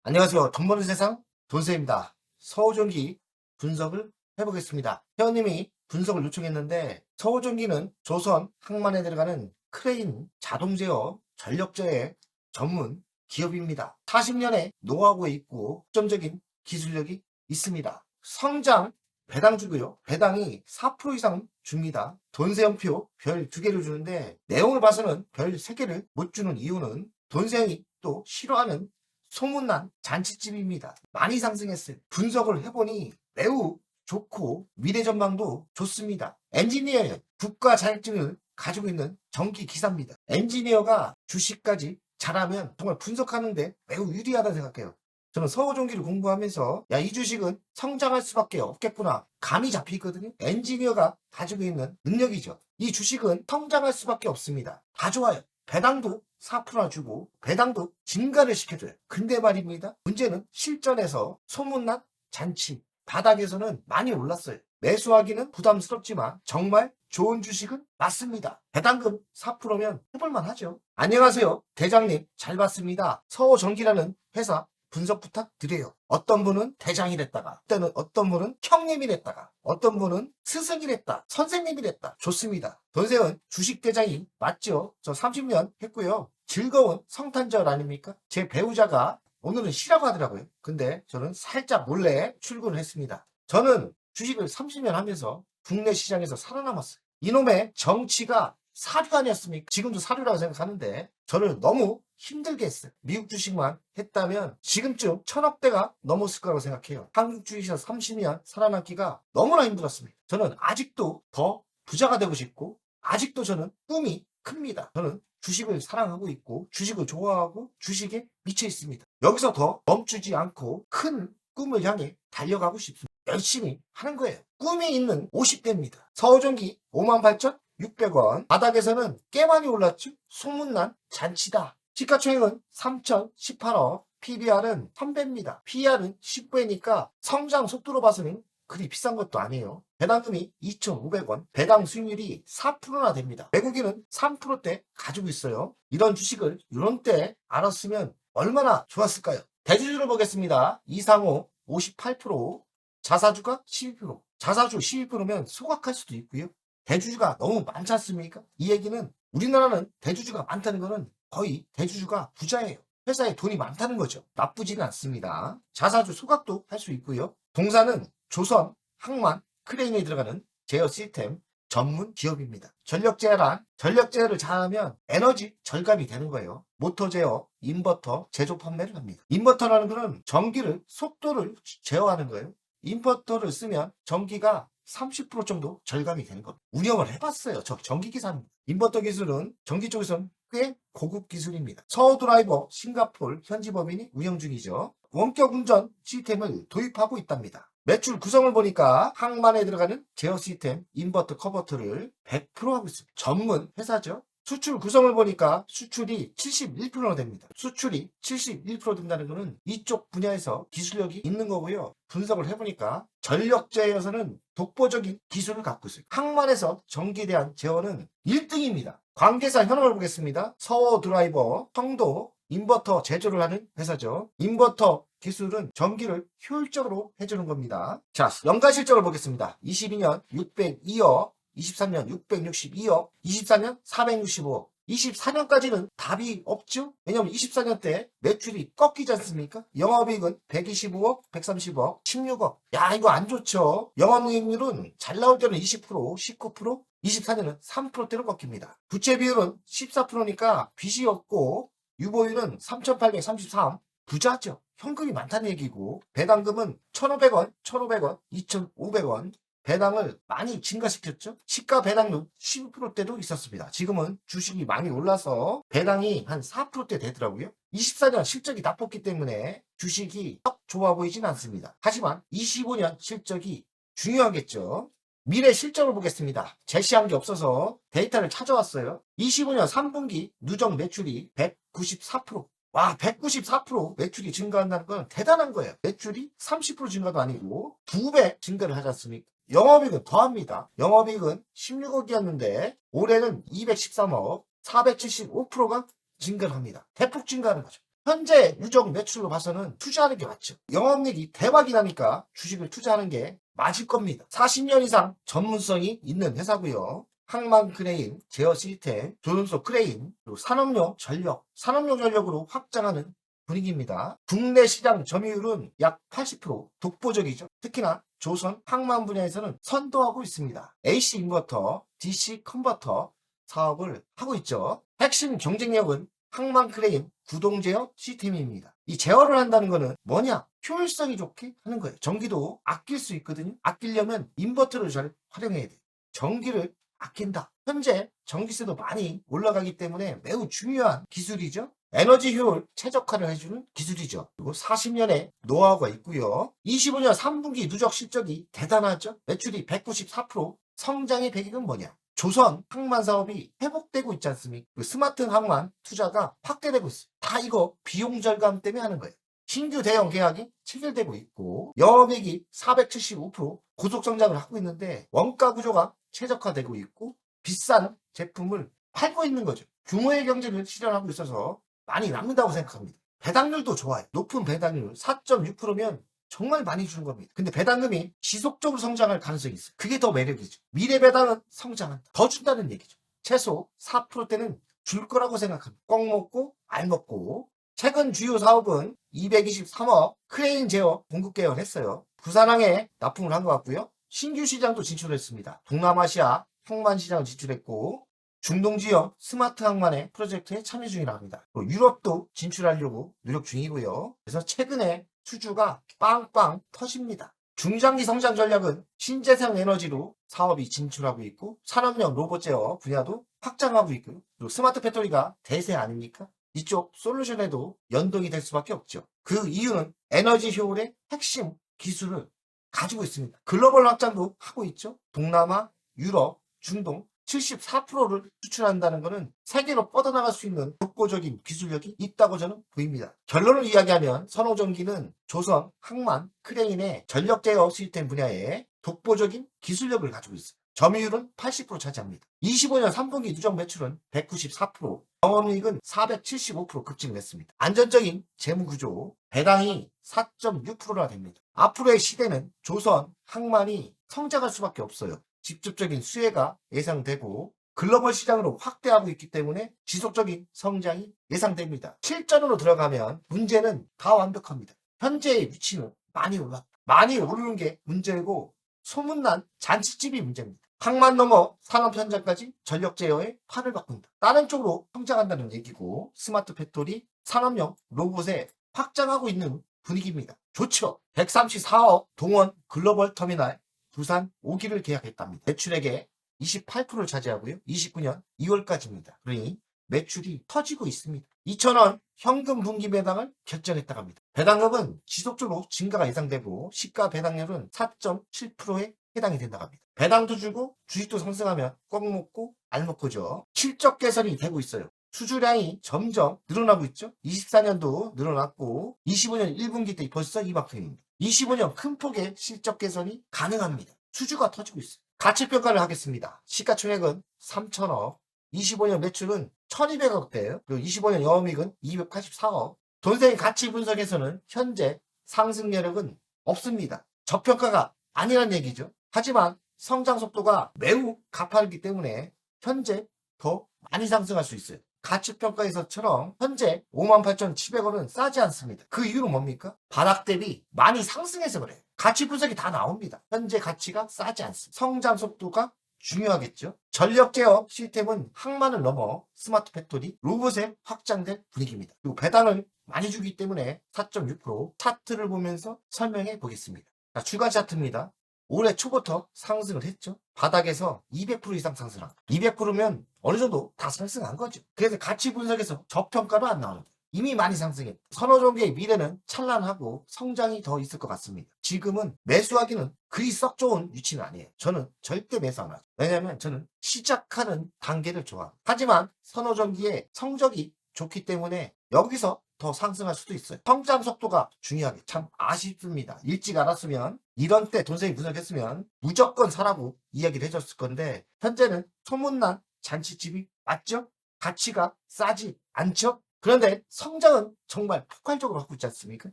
안녕하세요. 돈 버는 세상 돈세입니다. 서호전기 분석을 해보겠습니다. 회원님이 분석을 요청했는데 서호전기는 조선 항만에 들어가는 크레인 자동 제어 전력 제어 전문 기업입니다. 40년의 노하우가 있고 독점적인 기술력이 있습니다. 성장 배당 주고요. 배당이 4% 이상 줍니다. 돈세형표 별 2개를 주는데 내용을 봐서는 별 3개를 못 주는 이유는 돈세형이 또 싫어하는 소문난 잔치집입니다. 많이 상승했어요. 분석을 해보니 매우 좋고 미래 전망도 좋습니다. 엔지니어예요. 국가 자격증을 가지고 있는 전기 기사입니다. 엔지니어가 주식까지 잘하면 정말 분석하는데 매우 유리하다고 생각해요. 저는 서호전기를 공부하면서 이 주식은 성장할 수밖에 없겠구나 감이 잡히거든요. 엔지니어가 가지고 있는 능력이죠. 이 주식은 성장할 수밖에 없습니다. 다 좋아요. 배당도 4%나 주고 배당도 증가를 시켜줘요. 근데 말입니다. 문제는 실전에서 소문난 잔치 바닥에서는 많이 올랐어요. 매수하기는 부담스럽지만 정말 좋은 주식은 맞습니다. 배당금 4%면 해볼만 하죠. 안녕하세요. 대장님 잘 봤습니다. 서호전기라는 회사 분석 부탁드려요. 어떤 분은 대장이랬다가 어떤 분은 형님이랬다가 어떤 분은 스승이랬다 선생님이랬다. 좋습니다. 돈세은 주식대장이 맞죠? 저 30년 했고요. 즐거운 성탄절 아닙니까? 제 배우자가 오늘은 쉬라고 하더라고요. 근데 저는 살짝 몰래 출근을 했습니다. 저는 주식을 30년 하면서 국내 시장에서 살아남았어요. 이놈의 정치가 사료 아니었습니까? 지금도 사료라고 생각하는데 저를 너무 힘들게 했어요. 미국 주식만 했다면 지금쯤 1000억대가 넘었을 거라고 생각해요. 한국 주식에서 30년 살아남기가 너무나 힘들었습니다. 저는 아직도 더 부자가 되고 싶고 아직도 저는 꿈이 큽니다. 저는 주식을 사랑하고 있고 주식을 좋아하고 주식에 미쳐 있습니다. 여기서 더 멈추지 않고 큰 꿈을 향해 달려가고 싶습니다. 열심히 하는 거예요. 꿈이 있는 50대입니다. 서호전기 58,600원. 바닥에서는 꽤 많이 올랐죠? 소문난 잔치다. 시가총액은 3,018억. PBR은 1000배입니다. PR은 10배니까 성장 속도로 봐서는 그리 비싼 것도 아니에요. 배당금이 2,500원. 배당 수익률이 4%나 됩니다. 외국인은 3%대 가지고 있어요. 이런 주식을 이런 때 알았으면 얼마나 좋았을까요? 대주주를 보겠습니다. 이상호 58%, 자사주가 12%. 자사주 12%면 소각할 수도 있고요. 대주주가 너무 많지 않습니까? 이 얘기는 우리나라는 대주주가 많다는 것은 거의 대주주가 부자예요. 회사에 돈이 많다는 거죠. 나쁘지는 않습니다. 자사주 소각도 할 수 있고요. 동사는 조선, 항만, 크레인에 들어가는 제어 시스템 전문 기업입니다. 전력 제어란 전력 제어를 잘하면 에너지 절감이 되는 거예요. 모터 제어, 인버터 제조 판매를 합니다. 인버터라는 것은 전기를 속도를 제어하는 거예요. 인버터를 쓰면 전기가 30% 정도 절감이 되는 겁니다. 운영을 해봤어요. 저 전기기사입니다. 인버터 기술은 전기 쪽에서는 꽤 고급 기술입니다. 서드라이버 싱가폴 현지 법인이 운영 중이죠. 원격 운전 시스템을 도입하고 있답니다. 매출 구성을 보니까 항만에 들어가는 제어 시스템 인버터 커버터를 100% 하고 있습니다. 전문 회사죠. 수출 구성을 보니까 수출이 71%나 됩니다. 수출이 71% 된다는 것은 이쪽 분야에서 기술력이 있는 거고요. 분석을 해보니까 전력 제어에서는 독보적인 기술을 갖고 있어요. 항만에서 전기에 대한 제어는 1등입니다. 관계사 현황을 보겠습니다. 서호 드라이버, 청도, 인버터 제조를 하는 회사죠. 인버터 기술은 전기를 효율적으로 해주는 겁니다. 자, 연간 실적을 보겠습니다. 22년 602억, 23년 662억, 24년 465억. 24년까지는 답이 없죠? 왜냐면 24년 때 매출이 꺾이지 않습니까? 영업이익은 125억, 130억, 16억. 야, 이거 안 좋죠? 영업이익률은 잘 나올 때는 20%, 19%, 24년은 3%대로 꺾입니다. 부채 비율은 14%니까 빚이 없고 유보율은 3,833. 부자죠. 현금이 많다는 얘기고 배당금은 1,500원, 1,500원, 2,500원. 배당을 많이 증가시켰죠. 시가 배당률 12%대도 있었습니다. 지금은 주식이 많이 올라서 배당이 한 4%대 되더라고요. 24년 실적이 나빴기 때문에 주식이 썩 좋아 보이진 않습니다. 하지만 25년 실적이 중요하겠죠. 미래 실적을 보겠습니다. 제시한 게 없어서 데이터를 찾아왔어요. 25년 3분기 누적 매출이 194%. 와, 194% 매출이 증가한다는 건 대단한 거예요. 매출이 30% 증가도 아니고 2배 증가를 하지 않습니까? 영업이익은 더합니다. 영업이익은 16억이었는데 올해는 213억, 475%가 증가를 합니다. 대폭 증가하는 거죠. 현재 누적 매출로 봐서는 투자하는 게 맞죠. 영업이익이 대박이 나니까 주식을 투자하는 게 맞을 겁니다. 40년 이상 전문성이 있는 회사고요. 항만 크레인, 제어 시스템, 조선소 크레인, 그리고 산업용 전력, 산업용 전력으로 확장하는 분위기입니다. 국내 시장 점유율은 약 80%, 독보적이죠. 특히나 조선 항만 분야에서는 선도하고 있습니다. AC 인버터, DC 컨버터 사업을 하고 있죠. 핵심 경쟁력은 항만 크레인 구동 제어 시스템입니다. 이 제어를 한다는 거는 뭐냐? 효율성이 좋게 하는 거예요. 전기도 아낄 수 있거든요. 아끼려면 인버터를 잘 활용해야 돼요. 전기를 아낀다. 현재 전기세도 많이 올라가기 때문에 매우 중요한 기술이죠. 에너지 효율 최적화를 해주는 기술이죠. 그리고 40년의 노하우가 있고요. 25년 3분기 누적 실적이 대단하죠. 매출이 194%, 성장의 배경은 뭐냐? 조선 항만 사업이 회복되고 있지 않습니까? 그 스마트 항만 투자가 확대되고 있어요. 다 이거 비용 절감 때문에 하는 거예요. 신규 대형 계약이 체결되고 있고 영업이익이 475% 고속 성장을 하고 있는데 원가 구조가 최적화되고 있고 비싼 제품을 팔고 있는 거죠. 규모의 경제를 실현하고 있어서 많이 남는다고 생각합니다. 배당률도 좋아요. 높은 배당률 4.6%면 정말 많이 주는 겁니다. 근데 배당금이 지속적으로 성장할 가능성이 있어요. 그게 더 매력이죠. 미래 배당은 성장한다. 더 준다는 얘기죠. 최소 4%대는 줄 거라고 생각합니다. 꽉 먹고 알 먹고. 최근 주요 사업은 223억 크레인 제어 공급 계약을 했어요. 부산항에 납품을 한 것 같고요. 신규 시장도 진출했습니다. 동남아시아 항만 시장을 진출했고 중동 지역 스마트 항만의 프로젝트에 참여 중이라 합니다. 유럽도 진출하려고 노력 중이고요. 그래서 최근에 수주가 빵빵 터집니다. 중장기 성장 전략은 신재생 에너지로 사업이 진출하고 있고 산업용 로봇 제어 분야도 확장하고 있고요. 그리고 스마트 배터리가 대세 아닙니까? 이쪽 솔루션에도 연동이 될 수밖에 없죠. 그 이유는 에너지 효율의 핵심 기술을 가지고 있습니다. 글로벌 확장도 하고 있죠. 동남아, 유럽, 중동 74%를 수출한다는 것은 세계로 뻗어나갈 수 있는 독보적인 기술력이 있다고 저는 보입니다. 결론을 이야기하면 선호전기는 조선, 항만, 크레인의 전력 제어 시스템 분야에 독보적인 기술력을 가지고 있습니다. 점유율은 80% 차지합니다. 25년 3분기 누적 매출은 194%, 영업이익은 475% 급증을 했습니다. 안전적인 재무구조, 배당이 4.6%나 됩니다. 앞으로의 시대는 조선, 항만이 성장할 수밖에 없어요. 직접적인 수혜가 예상되고 글로벌 시장으로 확대하고 있기 때문에 지속적인 성장이 예상됩니다. 실전으로 들어가면 문제는 다 완벽합니다. 현재의 위치는 많이 올랐다. 많이 오르는 게 문제고 소문난 잔치집이 문제입니다. 항만 넘어 산업 현장까지 전력 제어에 판을 바꾼다. 다른 쪽으로 성장한다는 얘기고 스마트 배터리, 산업용 로봇에 확장하고 있는 분위기입니다. 좋죠. 134억 동원 글로벌 터미널 부산 5기를 계약했답니다. 매출액의 28%를 차지하고요. 29년 2월까지입니다. 그러니 매출이 터지고 있습니다. 2,000원 현금 분기 배당을 결정했다고 합니다. 배당금은 지속적으로 증가가 예상되고 시가 배당률은 4.7%에 해당이 된다고 합니다. 배당도 주고 주식도 상승하면 꽉 먹고 알 먹고죠. 실적 개선이 되고 있어요. 수주량이 점점 늘어나고 있죠. 24년도 늘어났고 25년 1분기 때 벌써 이만큼입니다. 25년 큰 폭의 실적 개선이 가능합니다. 수주가 터지고 있어요. 가치평가를 하겠습니다. 시가총액은 3천억, 25년 매출은 1200억대예요. 그리고 25년 영업이익은 284억. 돈세의 가치 분석에서는 현재 상승 여력은 없습니다. 저평가가 아니란 얘기죠. 하지만 성장 속도가 매우 가파르기 때문에 현재 더 많이 상승할 수 있어요. 가치평가에서처럼 현재 58,700원은 싸지 않습니다. 그 이유는 뭡니까? 바닥 대비 많이 상승해서 그래요. 가치 분석이 다 나옵니다. 현재 가치가 싸지 않습니다. 성장 속도가 중요하겠죠. 전력 제어 시스템은 항만을 넘어 스마트 배터리, 로봇에 확장된 분위기입니다. 그리고 배당을 많이 주기 때문에 4.6% 차트를 보면서 설명해 보겠습니다. 자, 주간 차트입니다. 올해 초부터 상승을 했죠. 바닥에서 200% 이상 상승한. 200%면 어느 정도 다 상승한 거죠. 그래서 가치 분석에서 저평가로 안 나오는 거예요. 이미 많이 상승했다. 선호종계의 미래는 찬란하고 성장이 더 있을 것 같습니다. 지금은 매수하기는 그리 썩 좋은 위치는 아니에요. 저는 절대 매수 안 하죠. 왜냐하면 저는 시작하는 단계를 좋아합니다. 하지만 선호종기의 성적이 좋기 때문에 여기서 더 상승할 수도 있어요. 성장 속도가 중요하게 참 아쉽습니다. 일찍 알았으면 이런 때 돈세이 분석했으면 무조건 사라고 이야기를 해줬을 건데 현재는 소문난 잔치집이 맞죠? 가치가 싸지 않죠? 그런데 성장은 정말 폭발적으로 하고 있지 않습니까?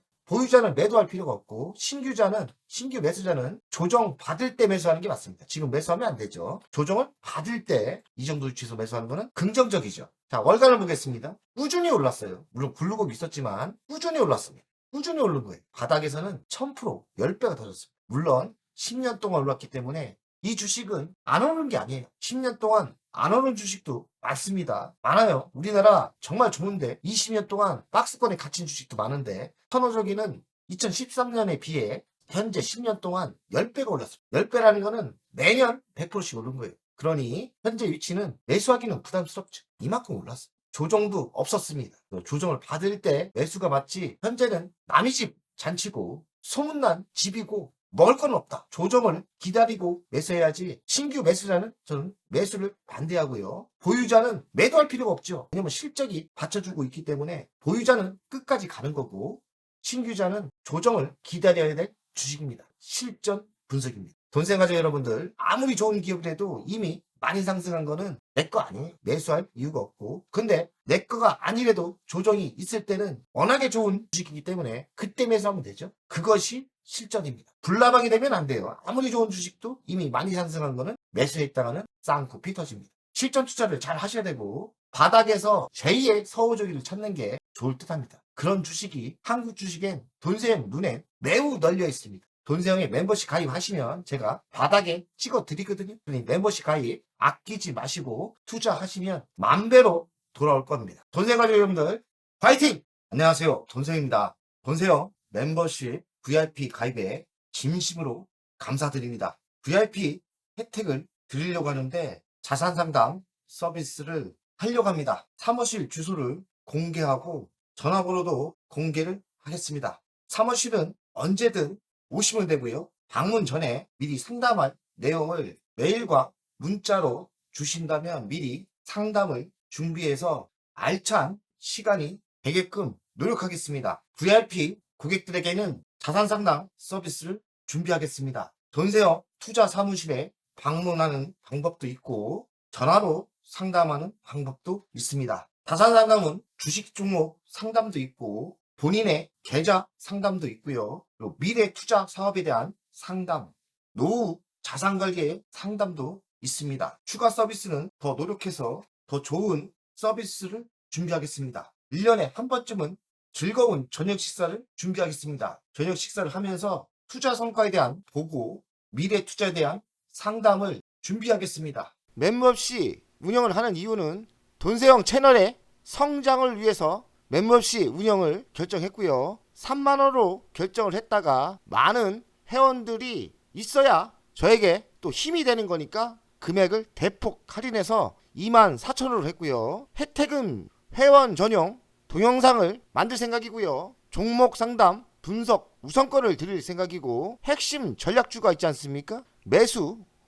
보유자는 매도할 필요가 없고 신규 매수자는 조정 받을 때 매수하는 게 맞습니다. 지금 매수하면 안 되죠. 조정을 받을 때 이 정도 위치에서 매수하는 거는 긍정적이죠. 자, 월간을 보겠습니다. 꾸준히 올랐어요. 물론 굴르고 있었지만 꾸준히 올랐습니다. 꾸준히 오른 거예요. 바닥에서는 1000%, 10배가 더 졌습니다. 물론 10년 동안 올랐기 때문에 이 주식은 안 오른 게 아니에요. 10년 동안 안 오른 주식도 많습니다. 많아요. 우리나라 정말 좋은데 20년 동안 박스권에 갇힌 주식도 많은데 선호저기는 2013년에 비해 현재 10년 동안 10배가 올랐습니다. 10배라는 거는 매년 100%씩 오른 거예요. 그러니 현재 위치는 매수하기는 부담스럽죠. 이만큼 올랐어요. 조정도 없었습니다. 조정을 받을 때 매수가 맞지 현재는 남의 집 잔치고 소문난 집이고 먹을 건 없다. 조정을 기다리고 매수해야지. 신규 매수자는 저는 매수를 반대하고요. 보유자는 매도할 필요가 없죠. 왜냐면 실적이 받쳐주고 있기 때문에 보유자는 끝까지 가는 거고 신규자는 조정을 기다려야 될 주식입니다. 실전 분석입니다. 돈생가족 여러분들 아무리 좋은 기업이라도 이미 많이 상승한 거는 내 거 아니에요. 매수할 이유가 없고. 근데 내 거가 아니래도 조정이 있을 때는 워낙에 좋은 주식이기 때문에 그때 매수하면 되죠. 그것이 실전입니다. 불나방이 되면 안 돼요. 아무리 좋은 주식도 이미 많이 상승한 거는 매수했다가는 쌍코피 터집니다. 실전 투자를 잘 하셔야 되고 바닥에서 제2의 서호조기를 찾는 게 좋을 듯합니다. 그런 주식이 한국 주식엔 돈세형 눈에 매우 널려 있습니다. 돈세형에 멤버십 가입하시면 제가 바닥에 찍어 드리거든요. 그러니 멤버십 가입 아끼지 마시고 투자하시면 만배로 돌아올 겁니다. 돈세형 가족 여러분들 파이팅! 안녕하세요. 돈세형입니다. 돈세형 멤버십 VIP 가입에 진심으로 감사드립니다. VIP 혜택을 드리려고 하는데 자산상담 서비스를 하려고 합니다. 사무실 주소를 공개하고 전화번호도 공개를 하겠습니다. 사무실은 언제든 오시면 되고요. 방문 전에 미리 상담할 내용을 메일과 문자로 주신다면 미리 상담을 준비해서 알찬 시간이 되게끔 노력하겠습니다. VIP 고객들에게는 자산상담 서비스를 준비하겠습니다. 돈세형 투자 사무실에 방문하는 방법도 있고 전화로 상담하는 방법도 있습니다. 자산상담은 주식 종목 상담도 있고 본인의 계좌 상담도 있고요. 그리고 미래 투자 사업에 대한 상담, 노후 자산 관리의 상담도 있습니다. 추가 서비스는 더 노력해서 더 좋은 서비스를 준비하겠습니다. 1년에 한 번쯤은 즐거운 저녁 식사를 준비하겠습니다. 저녁 식사를 하면서 투자 성과에 대한 보고, 미래 투자에 대한 상담을 준비하겠습니다. 멤버십 운영을 하는 이유는 돈세형 채널의 성장을 위해서 멤버십 운영을 결정했고요. 3만원으로 결정을 했다가 많은 회원들이 있어야 저에게 또 힘이 되는 거니까 금액을 대폭 할인해서 24,000원으로 했고요. 혜택은 회원 전용 동영상을 만들 생각이고요. 종목 상담 분석 우선권을 드릴 생각이고 핵심 전략주가 있지 않습니까?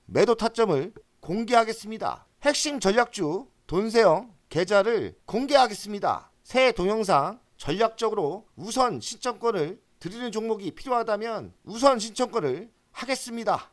매도 타점을 공개하겠습니다. 핵심 전략주 돈세형 계좌를 공개하겠습니다. 새 동영상 전략적으로 우선 신청권을 드리는 종목이 필요하다면 우선 신청권을 하겠습니다.